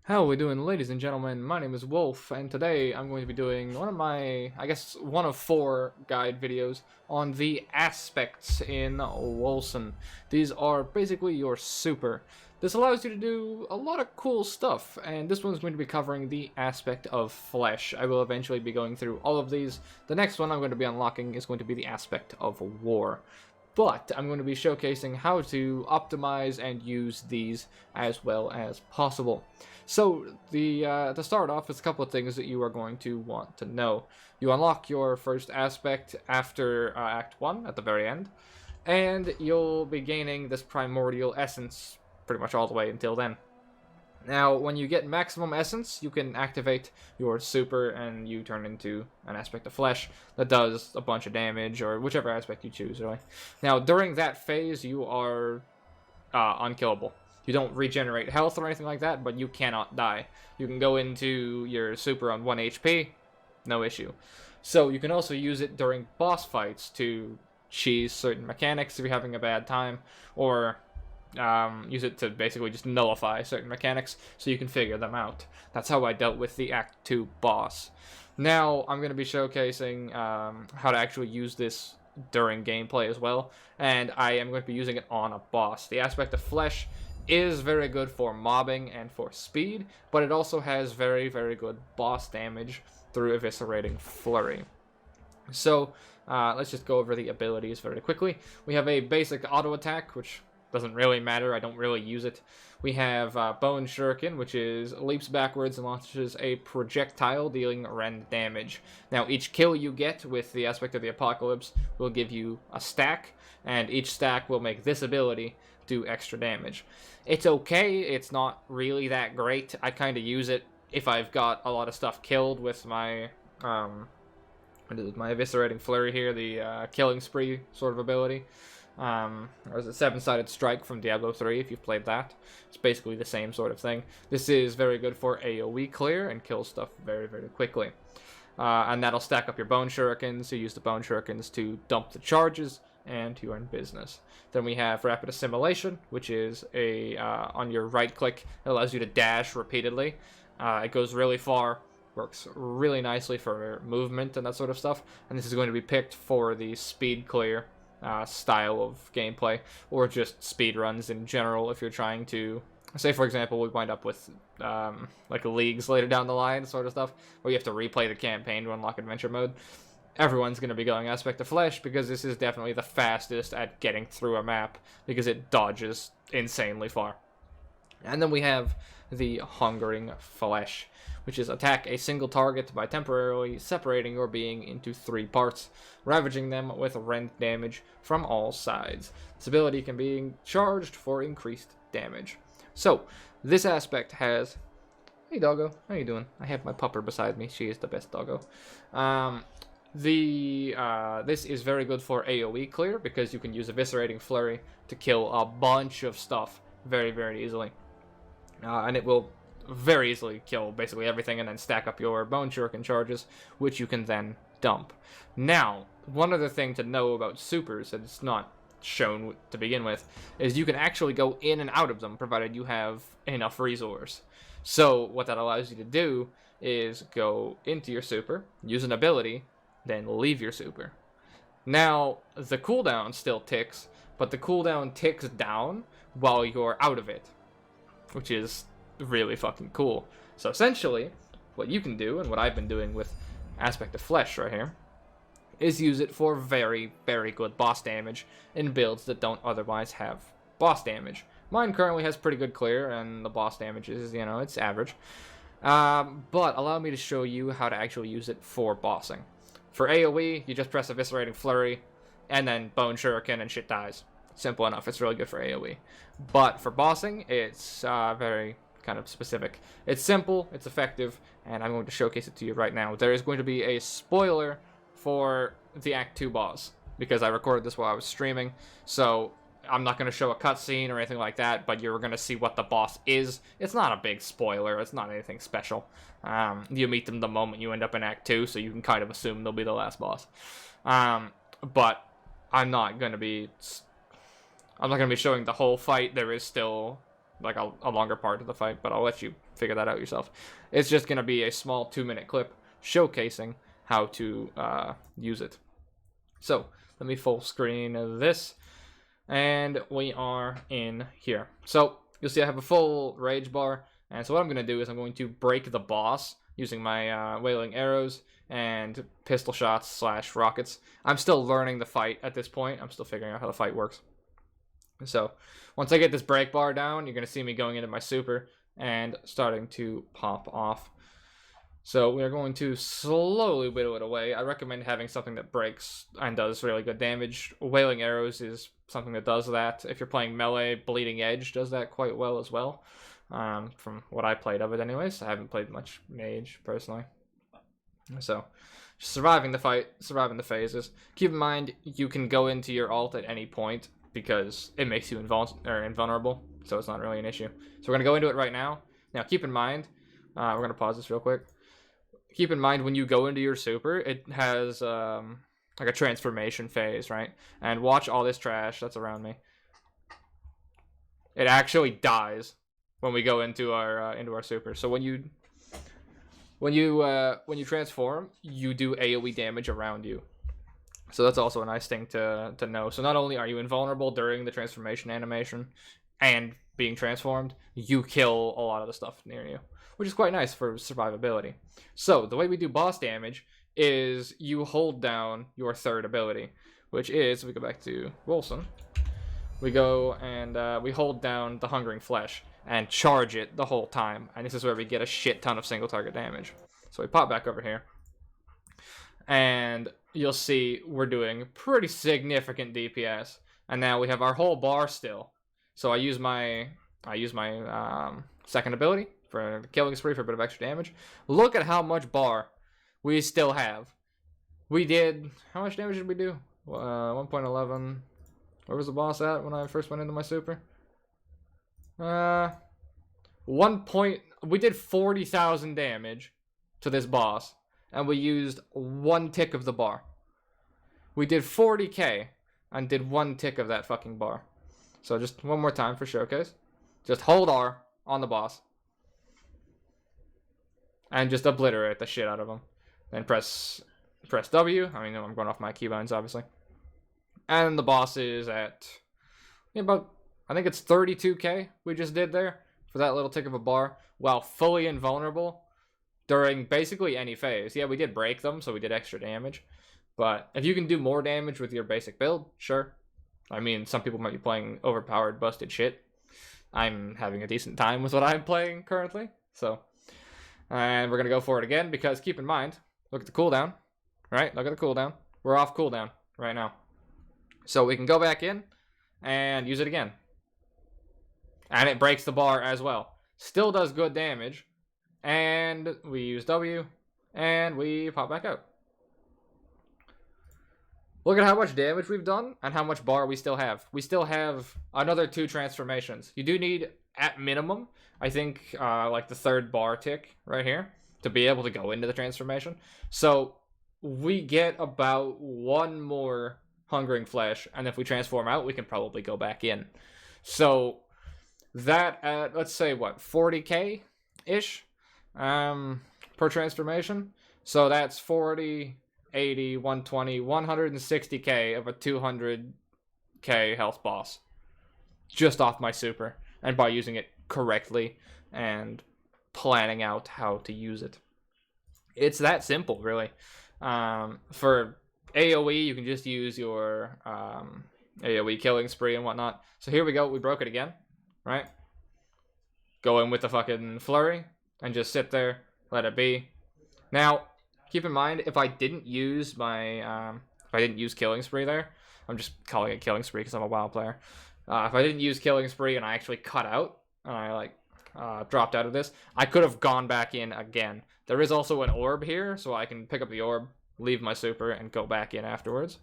How are we doing, ladies and gentlemen? My name is Wolf, and today I'm going to be doing one of my, I guess, one of 4 guide videos on the aspects in Wolcen. These are basically your super. This allows you to do a lot of cool stuff, and this one's going to be covering the aspect of flesh. I will eventually be going through all of these. The next one I'm going to be unlocking is going to be the aspect of war. But I'm going to be showcasing how to optimize and use these as well as possible. So, to start off, there's a couple of things that you are going to want to know. You unlock your first aspect after Act 1, at the very end, and you'll be gaining this primordial essence pretty much all the way until then. Now, when you get maximum essence, you can activate your super and you turn into an aspect of flesh that does a bunch of damage, or whichever aspect you choose, really. Now, during that phase, you are unkillable. You don't regenerate health or anything like that, but you cannot die. You can go into your super on 1 HP, no issue. So you can also use it during boss fights to cheese certain mechanics if you're having a bad time, or use it to basically just nullify certain mechanics so you can figure them out. That's how I dealt with the Act 2 boss. Now, I'm going to be showcasing how to actually use this during gameplay as well, and I am going to be using it on a boss. The aspect of flesh is very good for mobbing and for speed, but it also has very, very good boss damage through Eviscerating Flurry. So, let's just go over the abilities very quickly. We have a basic auto attack, which doesn't really matter, I don't really use it. We have Bone Shuriken, which is leaps backwards and launches a projectile dealing rend damage. Now, each kill you get with the aspect of the Apocalypse will give you a stack, and each stack will make this ability do extra damage. It's okay, it's not really that great. I kind of use it if I've got a lot of stuff killed with my Eviscerating Flurry here, the Killing Spree sort of ability. Or is it Seven-Sided Strike from Diablo 3, if you've played that. It's basically the same sort of thing. This is very good for AoE clear and kills stuff very, very quickly. And that'll stack up your Bone Shurikens. You use the Bone Shurikens to dump the charges and to earn business. Then we have Rapid Assimilation, which is on your right click, it allows you to dash repeatedly. It goes really far, works really nicely for movement and that sort of stuff. And this is going to be picked for the speed clear style of gameplay, or just speed runs in general if you're trying to, say for example, we wind up with like leagues later down the line sort of stuff, where you have to replay the campaign to unlock adventure mode. Everyone's going to be going aspect of flesh, because this is definitely the fastest at getting through a map, because it dodges insanely far. And then we have the Hungering Flesh, which is attack a single target by temporarily separating your being into 3 parts, ravaging them with rend damage from all sides. This ability can be charged for increased damage. So, this aspect has... Hey doggo, how you doing? I have my pupper beside me, she is the best doggo. This is very good for AoE clear, because you can use Eviscerating Flurry to kill a bunch of stuff very, very easily. And it will very easily kill basically everything and then stack up your Bone Shuriken charges, which you can then dump. Now, one other thing to know about supers that it's not shown to begin with is you can actually go in and out of them, provided you have enough resource. So what that allows you to do is go into your super, use an ability, then leave your super. Now, the cooldown still ticks, but the cooldown ticks down while you're out of it, which is really fucking cool. So essentially, what you can do, and what I've been doing with Aspect of Flesh right here, is use it for very, very good boss damage in builds that don't otherwise have boss damage. Mine currently has pretty good clear, and the boss damage is, you know, it's average. But allow me to show you how to actually use it for bossing. For AoE, you just press Eviscerating Flurry, and then Bone Shuriken, and shit dies. Simple enough, it's really good for AoE. But for bossing, it's very kind of specific. It's simple, it's effective, and I'm going to showcase it to you right now. There is going to be a spoiler for the Act 2 boss, because I recorded this while I was streaming, so I'm not going to show a cutscene or anything like that, but you're going to see what the boss is. It's not a big spoiler, it's not anything special. You meet them the moment you end up in Act 2, so you can kind of assume they'll be the last boss. But I'm not going to be showing the whole fight. There is still like a longer part of the fight, but I'll let you figure that out yourself. It's just going to be a small 2-minute clip showcasing how to use it. So let me full screen this, and we are in here. So you'll see I have a full rage bar, and so what I'm going to do is I'm going to break the boss using my wailing arrows and pistol shots / rockets. I'm still learning the fight at this point. I'm still figuring out how the fight works. So once I get this break bar down, you're going to see me going into my super and starting to pop off. So we're going to slowly whittle it away. I recommend having something that breaks and does really good damage. Wailing arrows is something that does that. If you're playing melee, Bleeding Edge does that quite well as well. From what I played of it anyways. I haven't played much mage, personally. So, surviving the fight, surviving the phases. Keep in mind, you can go into your ult at any point, because it makes you invulnerable, so it's not really an issue. So we're going to go into it right now. Now, keep in mind, we're going to pause this real quick. Keep in mind, when you go into your super, it has like a transformation phase, right? And watch all this trash that's around me. It actually dies when we go into our super. So when you transform, you do AoE damage around you. So that's also a nice thing to know. So not only are you invulnerable during the transformation animation and being transformed, you kill a lot of the stuff near you, which is quite nice for survivability. So the way we do boss damage is you hold down your third ability, which is, if we go back to Wolcen, we go and we hold down the Hungering Flesh and charge it the whole time. And this is where we get a shit ton of single target damage. So we pop back over here, and you'll see we're doing pretty significant DPS. And now we have our whole bar still. So I use my second ability for the killing spree for a bit of extra damage. Look at how much bar we still have. We did, how much damage did we do? 1.11. Where was the boss at when I first went into my super? We did 40,000 damage to this boss, and we used 1 tick of the bar. We did 40k and did 1 tick of that fucking bar. So just one more time for showcase. Just hold R on the boss and just obliterate the shit out of him. Then press W. I mean, I'm going off my keybinds, obviously. And the boss is at about, I think it's 32k we just did there for that little tick of a bar, while fully invulnerable during basically any phase. Yeah, we did break them, so we did extra damage. But if you can do more damage with your basic build, sure. I mean, some people might be playing overpowered, busted shit. I'm having a decent time with what I'm playing currently. So, and we're going to go for it again, because keep in mind, look at the cooldown, right? Look at the cooldown. We're off cooldown right now. So we can go back in and use it again. And it breaks the bar as well. Still does good damage. And we use W, and we pop back out. Look at how much damage we've done and how much bar we still have. We still have another 2 transformations. You do need, at minimum, I think, like the 3rd bar tick right here to be able to go into the transformation. So we get about 1 more Hungering Flesh, and if we transform out, we can probably go back in. So that at, let's say, what, 40k-ish per transformation? So that's 40... 80, 120, 160k of a 200k health boss. Just off my super. And by using it correctly and planning out how to use it. It's that simple, really. For AoE, you can just use your AoE killing spree and whatnot. So here we go. We broke it again, right? Go in with the fucking flurry and just sit there. Let it be. Now, keep in mind, if I didn't use my, Killing Spree there, I'm just calling it Killing Spree because I'm a WoW player. If I didn't use Killing Spree and I actually cut out, and I dropped out of this, I could have gone back in again. There is also an orb here, so I can pick up the orb, leave my super, and go back in afterwards.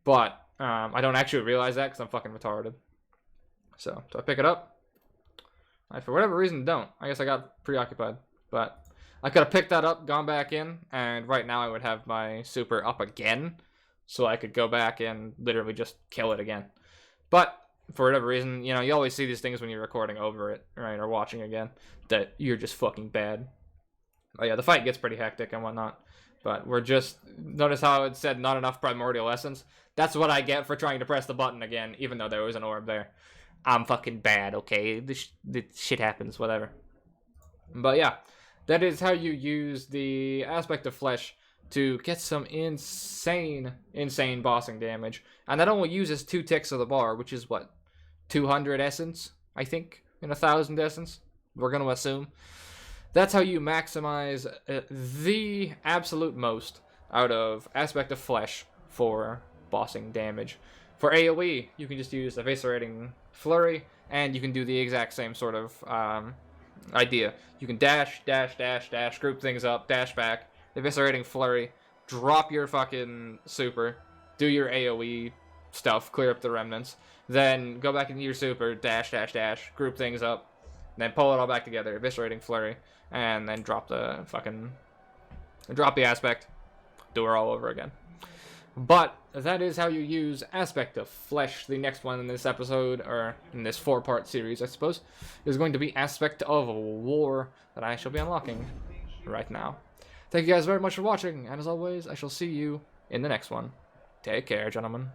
But I don't actually realize that because I'm fucking retarded. So, do I pick it up? I, for whatever reason, don't. I guess I got preoccupied, but I could have picked that up, gone back in, and right now I would have my super up again, so I could go back and literally just kill it again. But for whatever reason, you know, you always see these things when you're recording over it, right, or watching again, that you're just fucking bad. Oh yeah, the fight gets pretty hectic and whatnot, but we're just, notice how it said not enough primordial essence? That's what I get for trying to press the button again, even though there was an orb there. I'm fucking bad, okay? This shit happens, whatever. But yeah, that is how you use the aspect of flesh to get some insane bossing damage. And that only uses 2 ticks of the bar, which is what, 200 essence, I think, and 1,000 essence, we're gonna assume. That's how you maximize the absolute most out of aspect of flesh for bossing damage. For AoE, you can just use Eviscerating Flurry, and you can do the exact same sort of idea. You can dash, group things up, dash back, Eviscerating Flurry, drop your fucking super, do your AoE stuff, clear up the remnants, then go back into your super, dash, group things up, then pull it all back together, Eviscerating Flurry, and then drop the aspect, do her all over again. But that is how you use Aspect of Flesh. The next one in this episode, or in this 4-part series, I suppose, is going to be Aspect of War, that I shall be unlocking right now. Thank you guys very much for watching, and as always, I shall see you in the next one. Take care, gentlemen.